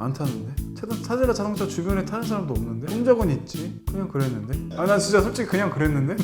안 타는데? 테슬라 자동차 주변에 타는 사람도 없는데? 본 적은 있지. 그냥 그랬는데? 아, 난 진짜 솔직히 그냥 그랬는데?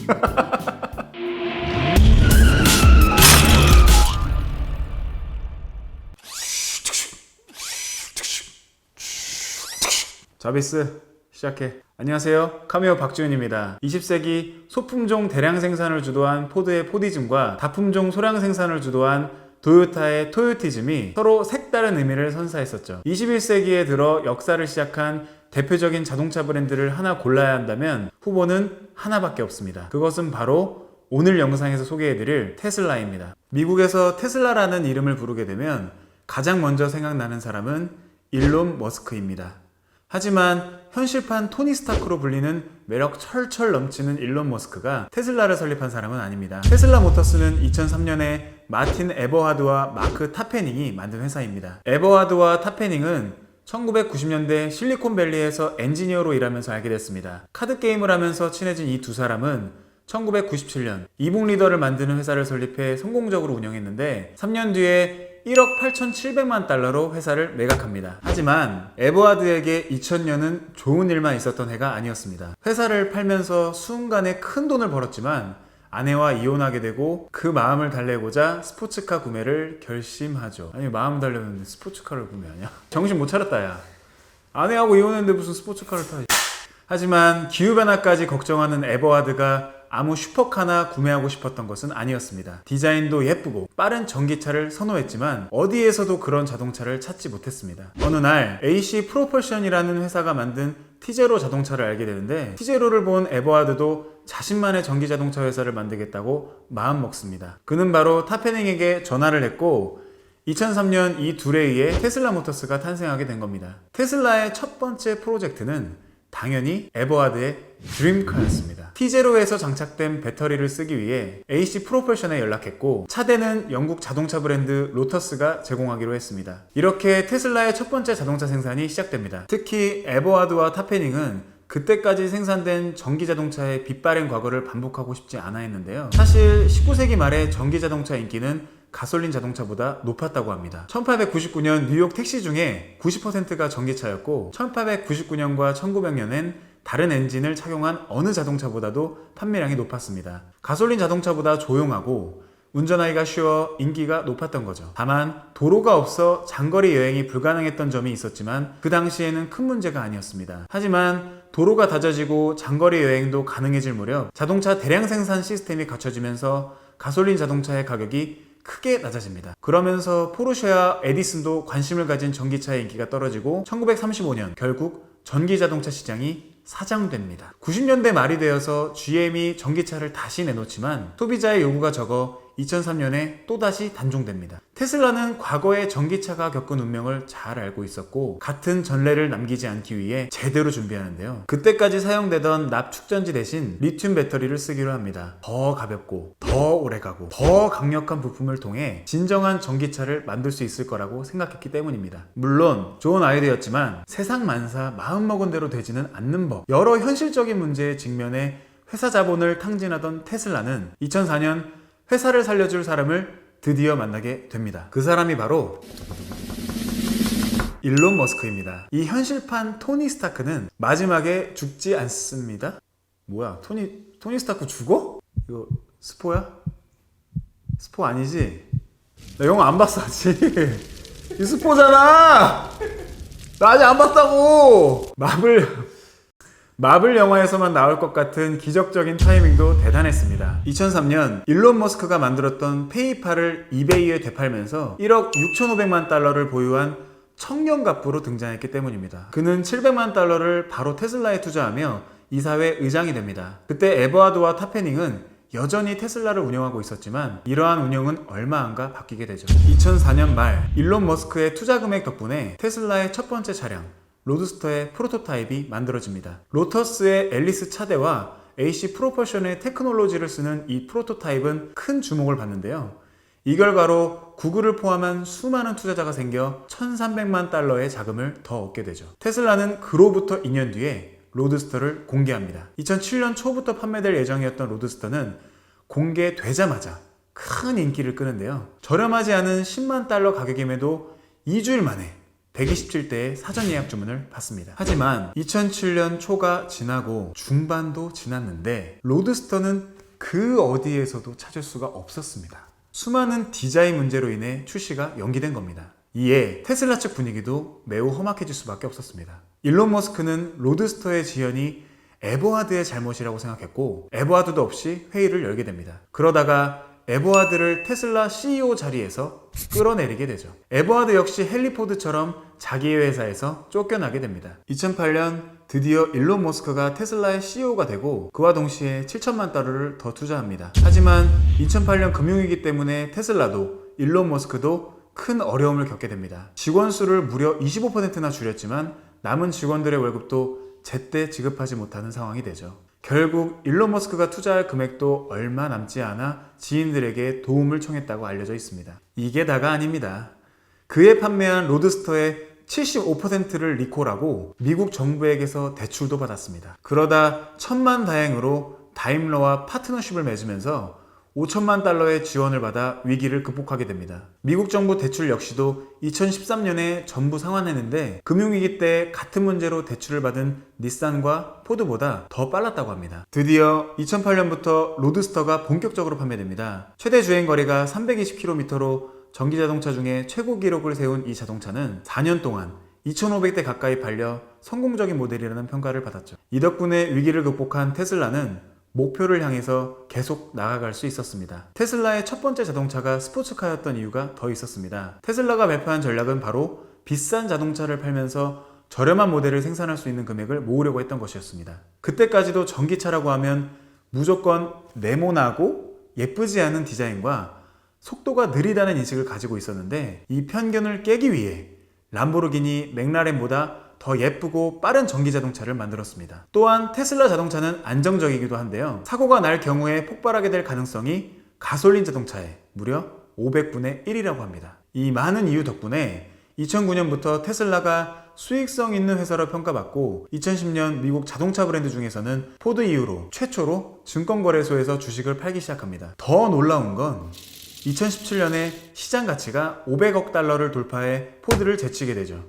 자비스 시작해. 안녕하세요, 카미오 박지훈입니다. 20세기 소품종 대량 생산을 주도한 포드의 포디즘과 다품종 소량 생산을 주도한 도요타의 토요티즘이 서로 색다른 의미를 선사했었죠. 21세기에 들어 역사를 시작한 대표적인 자동차 브랜드를 하나 골라야 한다면 후보는 하나밖에 없습니다. 그것은 바로 오늘 영상에서 소개해드릴 테슬라입니다. 미국에서 테슬라라는 이름을 부르게 되면 가장 먼저 생각나는 사람은 일론 머스크입니다. 하지만 현실판 토니 스타크로 불리는 매력 철철 넘치는 일론 머스크가 테슬라를 설립한 사람은 아닙니다. 테슬라 모터스는 2003년에 마틴 에버하드와 마크 타페닝이 만든 회사입니다. 에버하드와 타페닝은 1990년대 실리콘밸리에서 엔지니어로 일하면서 알게 됐습니다. 카드게임을 하면서 친해진 이 두 사람은 1997년 이북 리더를 만드는 회사를 설립해 성공적으로 운영했는데 3년 뒤에 1억 8,700만 달러로 회사를 매각합니다. 하지만 에버하드에게 2000년은 좋은 일만 있었던 해가 아니었습니다. 회사를 팔면서 순간에 큰 돈을 벌었지만 아내와 이혼하게 되고 그 마음을 달래고자 스포츠카 구매를 결심하죠. 아니, 마음 달래는데 스포츠카를 구매하냐? 정신 못 차렸다 야. 아내하고 이혼했는데 무슨 스포츠카를 타. 하지만 기후변화까지 걱정하는 에버하드가 아무 슈퍼카나 구매하고 싶었던 것은 아니었습니다. 디자인도 예쁘고 빠른 전기차를 선호했지만 어디에서도 그런 자동차를 찾지 못했습니다. 어느 날 AC 프로펄션이라는 회사가 만든 티제로 자동차를 알게 되는데 티제로를 본 에버하드도 자신만의 전기자동차 회사를 만들겠다고 마음먹습니다. 그는 바로 타페닝에게 전화를 했고 2003년 이 둘에 의해 테슬라 모터스가 탄생하게 된 겁니다. 테슬라의 첫 번째 프로젝트는 당연히 에버하드의 드림카였습니다. T0에서 장착된 배터리를 쓰기 위해 AC 프로펄션에 연락했고 차대는 영국 자동차 브랜드 로터스가 제공하기로 했습니다. 이렇게 테슬라의 첫 번째 자동차 생산이 시작됩니다. 특히 에버하드와 타페닝은 그때까지 생산된 전기자동차의 빛바랜 과거를 반복하고 싶지 않아 했는데요. 사실 19세기 말에 전기자동차 인기는 가솔린 자동차보다 높았다고 합니다. 1899년 뉴욕 택시 중에 90%가 전기차였고 1899년과 1900년엔 다른 엔진을 착용한 어느 자동차보다도 판매량이 높았습니다. 가솔린 자동차보다 조용하고 운전하기가 쉬워 인기가 높았던 거죠. 다만 도로가 없어 장거리 여행이 불가능했던 점이 있었지만 그 당시에는 큰 문제가 아니었습니다. 하지만 도로가 다져지고 장거리 여행도 가능해질 무렵 자동차 대량 생산 시스템이 갖춰지면서 가솔린 자동차의 가격이 크게 낮아집니다. 그러면서 포르쉐와 에디슨도 관심을 가진 전기차의 인기가 떨어지고 1935년 결국 전기자동차 시장이 사장됩니다. 90년대 말이 되어서 GM이 전기차를 다시 내놓지만 소비자의 요구가 적어 2003년에 또다시 단종됩니다. 테슬라는 과거에 전기차가 겪은 운명을 잘 알고 있었고 같은 전례를 남기지 않기 위해 제대로 준비하는데요. 그때까지 사용되던 납축전지 대신 리튬 배터리를 쓰기로 합니다. 더 가볍고 더 오래가고 더 강력한 부품을 통해 진정한 전기차를 만들 수 있을 거라고 생각했기 때문입니다. 물론 좋은 아이디어였지만 세상 만사 마음먹은 대로 되지는 않는 법, 여러 현실적인 문제에 직면해 회사 자본을 탕진하던 테슬라는 2004년 회사를 살려줄 사람을 드디어 만나게 됩니다. 그 사람이 바로 일론 머스크입니다. 이 현실판 토니 스타크는 마지막에 죽지 않습니다. 뭐야, 토니 스타크 죽어? 이거 스포야? 스포 아니지? 나 영화 안 봤어 아직. 이 스포잖아. 나 아직 안 봤다고. 마블 영화에서만 나올 것 같은 기적적인 타이밍도 대단했습니다. 2003년 일론 머스크가 만들었던 페이팔을 이베이에 되팔면서 1억 6,500만 달러를 보유한 청년갑부로 등장했기 때문입니다. 그는 700만 달러를 바로 테슬라에 투자하며 이사회 의장이 됩니다. 그때 에버하드와 타페닝은 여전히 테슬라를 운영하고 있었지만 이러한 운영은 얼마 안가 바뀌게 되죠. 2004년 말 일론 머스크의 투자 금액 덕분에 테슬라의 첫 번째 차량 로드스터의 프로토타입이 만들어집니다. 로터스의 앨리스 차대와 AC 프로펄션의 테크놀로지를 쓰는 이 프로토타입은 큰 주목을 받는데요. 이 결과로 구글을 포함한 수많은 투자자가 생겨 1,300만 달러의 자금을 더 얻게 되죠. 테슬라는 그로부터 2년 뒤에 로드스터를 공개합니다. 2007년 초부터 판매될 예정이었던 로드스터는 공개되자마자 큰 인기를 끄는데요. 저렴하지 않은 10만 달러 가격임에도 2주일 만에 127대의 사전 예약 주문을 받습니다. 하지만 2007년 초가 지나고 중반도 지났는데 로드스터는 그 어디에서도 찾을 수가 없었습니다. 수많은 디자인 문제로 인해 출시가 연기된 겁니다. 이에 테슬라 측 분위기도 매우 험악해질 수밖에 없었습니다. 일론 머스크는 로드스터의 지연이 에버하드의 잘못이라고 생각했고 에버하드도 없이 회의를 열게 됩니다. 그러다가 에버하드를 테슬라 CEO 자리에서 끌어내리게 되죠. 에버하드 역시 헨리 포드처럼 자기의 회사에서 쫓겨나게 됩니다. 2008년 드디어 일론 머스크가 테슬라의 CEO가 되고 그와 동시에 7천만 달러를 더 투자합니다. 하지만 2008년 금융위기 때문에 테슬라도 일론 머스크도 큰 어려움을 겪게 됩니다. 직원 수를 무려 25%나 줄였지만 남은 직원들의 월급도 제때 지급하지 못하는 상황이 되죠. 결국 일론 머스크가 투자할 금액도 얼마 남지 않아 지인들에게 도움을 청했다고 알려져 있습니다. 이게 다가 아닙니다. 그에 판매한 로드스터의 75%를 리콜하고 미국 정부에게서 대출도 받았습니다. 그러다 천만다행으로 다임러와 파트너십을 맺으면서 5천만 달러의 지원을 받아 위기를 극복하게 됩니다. 미국 정부 대출 역시도 2013년에 전부 상환했는데 금융위기 때 같은 문제로 대출을 받은 닛산과 포드보다 더 빨랐다고 합니다. 드디어 2008년부터 로드스터가 본격적으로 판매됩니다. 최대 주행거리가 320km로 전기자동차 중에 최고 기록을 세운 이 자동차는 4년 동안 2,500대 가까이 팔려 성공적인 모델이라는 평가를 받았죠. 이 덕분에 위기를 극복한 테슬라는 목표를 향해서 계속 나아갈 수 있었습니다. 테슬라의 첫 번째 자동차가 스포츠카였던 이유가 더 있었습니다. 테슬라가 발표한 전략은 바로 비싼 자동차를 팔면서 저렴한 모델을 생산할 수 있는 금액을 모으려고 했던 것이었습니다. 그때까지도 전기차라고 하면 무조건 네모나고 예쁘지 않은 디자인과 속도가 느리다는 인식을 가지고 있었는데 이 편견을 깨기 위해 람보르기니, 맥라렌보다 더 예쁘고 빠른 전기자동차를 만들었습니다. 또한 테슬라 자동차는 안정적이기도 한데요. 사고가 날 경우에 폭발하게 될 가능성이 가솔린 자동차의 무려 500분의 1이라고 합니다. 이 많은 이유 덕분에 2009년부터 테슬라가 수익성 있는 회사로 평가받고 2010년 미국 자동차 브랜드 중에서는 포드 이후로 최초로 증권거래소에서 주식을 팔기 시작합니다. 더 놀라운 건 2017년에 시장 가치가 500억 달러를 돌파해 포드를 제치게 되죠.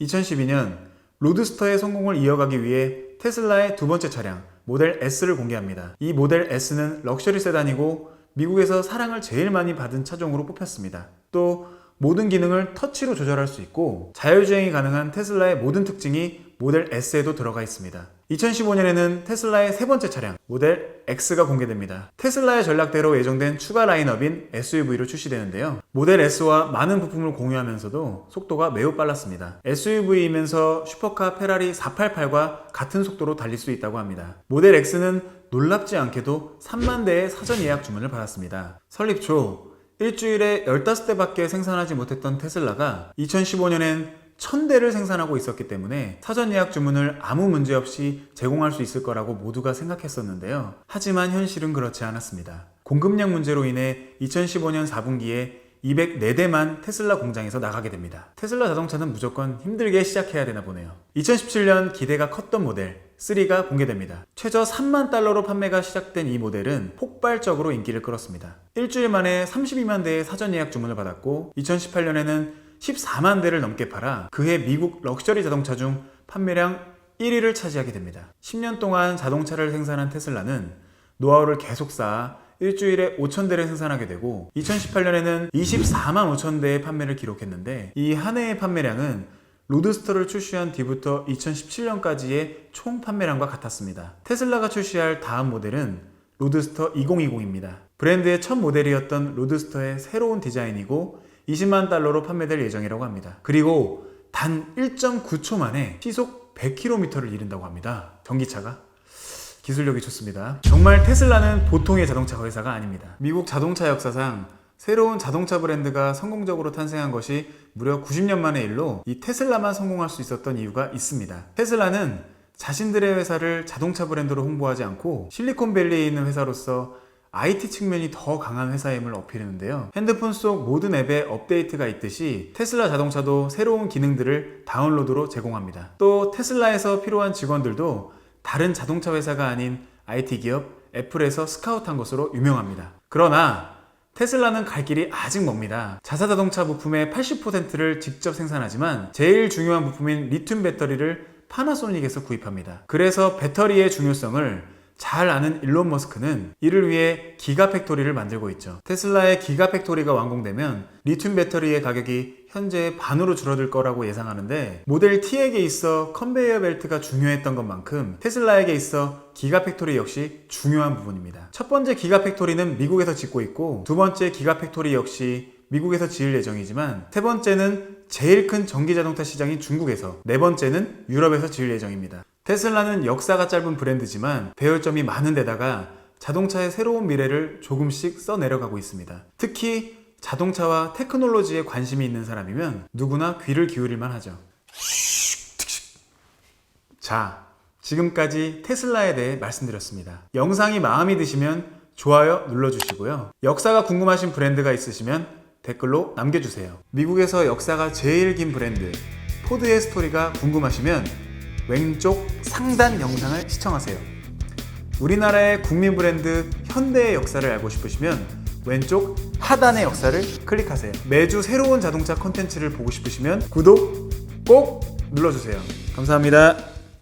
2012년 로드스터의 성공을 이어가기 위해 테슬라의 두 번째 차량 모델 S를 공개합니다. 이 모델 S는 럭셔리 세단이고 미국에서 사랑을 제일 많이 받은 차종으로 뽑혔습니다. 또 모든 기능을 터치로 조절할 수 있고 자율주행이 가능한 테슬라의 모든 특징이 모델 S에도 들어가 있습니다. 2015년에는 테슬라의 세 번째 차량 모델 X가 공개됩니다. 테슬라의 전략대로 예정된 추가 라인업인 SUV로 출시되는데요. 모델 S와 많은 부품을 공유하면서도 속도가 매우 빨랐습니다. SUV이면서 슈퍼카 페라리 488과 같은 속도로 달릴 수 있다고 합니다. 모델 X는 놀랍지 않게도 3만 대의 사전 예약 주문을 받았습니다. 설립 초 일주일에 15대밖에 생산하지 못했던 테슬라가 2015년엔 1000대를 생산하고 있었기 때문에 사전 예약 주문을 아무 문제 없이 제공할 수 있을 거라고 모두가 생각했었는데요. 하지만 현실은 그렇지 않았습니다. 공급량 문제로 인해 2015년 4분기에 204대만 테슬라 공장에서 나가게 됩니다. 테슬라 자동차는 무조건 힘들게 시작해야 되나 보네요. 2017년 기대가 컸던 모델 3가 공개됩니다. 최저 3만 달러로 판매가 시작된 이 모델은 폭발적으로 인기를 끌었습니다. 일주일 만에 32만 대의 사전 예약 주문을 받았고 2018년에는 14만 대를 넘게 팔아 그해 미국 럭셔리 자동차 중 판매량 1위를 차지하게 됩니다. 10년 동안 자동차를 생산한 테슬라는 노하우를 계속 쌓아 일주일에 5,000대를 생산하게 되고 2018년에는 24만 5천 대의 판매를 기록했는데 이 한 해의 판매량은 로드스터를 출시한 뒤부터 2017년까지의 총 판매량과 같았습니다. 테슬라가 출시할 다음 모델은 로드스터 2020입니다. 브랜드의 첫 모델이었던 로드스터의 새로운 디자인이고 20만 달러로 판매될 예정이라고 합니다. 그리고 단 1.9초 만에 시속 100km를 이룬다고 합니다. 전기차가. 기술력이 좋습니다. 정말 테슬라는 보통의 자동차 회사가 아닙니다. 미국 자동차 역사상 새로운 자동차 브랜드가 성공적으로 탄생한 것이 무려 90년 만의 일로 이 테슬라만 성공할 수 있었던 이유가 있습니다. 테슬라는 자신들의 회사를 자동차 브랜드로 홍보하지 않고 실리콘밸리에 있는 회사로서 IT 측면이 더 강한 회사임을 어필했는데요. 핸드폰 속 모든 앱에 업데이트가 있듯이 테슬라 자동차도 새로운 기능들을 다운로드로 제공합니다. 또 테슬라에서 필요한 직원들도 다른 자동차 회사가 아닌 IT 기업 애플에서 스카우트한 것으로 유명합니다. 그러나 테슬라는 갈 길이 아직 멉니다. 자사자동차 부품의 80%를 직접 생산하지만 제일 중요한 부품인 리튬 배터리를 파나소닉에서 구입합니다. 그래서 배터리의 중요성을 잘 아는 일론 머스크는 이를 위해 기가팩토리를 만들고 있죠. 테슬라의 기가팩토리가 완공되면 리튬 배터리의 가격이 현재 반으로 줄어들 거라고 예상하는데, 모델 T에게 있어 컨베이어 벨트가 중요했던 것만큼 테슬라에게 있어 기가팩토리 역시 중요한 부분입니다. 첫 번째 기가팩토리는 미국에서 짓고 있고, 두 번째 기가팩토리 역시 미국에서 지을 예정이지만, 세 번째는 제일 큰 전기자동차 시장인 중국에서, 네 번째는 유럽에서 지을 예정입니다. 테슬라는 역사가 짧은 브랜드지만 배울 점이 많은 데다가 자동차의 새로운 미래를 조금씩 써내려가고 있습니다. 특히 자동차와 테크놀로지에 관심이 있는 사람이면 누구나 귀를 기울일만 하죠. 자, 지금까지 테슬라에 대해 말씀드렸습니다. 영상이 마음에 드시면 좋아요 눌러주시고요. 역사가 궁금하신 브랜드가 있으시면 댓글로 남겨주세요. 미국에서 역사가 제일 긴 브랜드 포드의 스토리가 궁금하시면 왼쪽 상단 영상을 시청하세요. 우리나라의 국민 브랜드 현대의 역사를 알고 싶으시면 왼쪽 하단의 역사를 클릭하세요. 매주 새로운 자동차 콘텐츠를 보고 싶으시면 구독 꼭 눌러주세요. 감사합니다.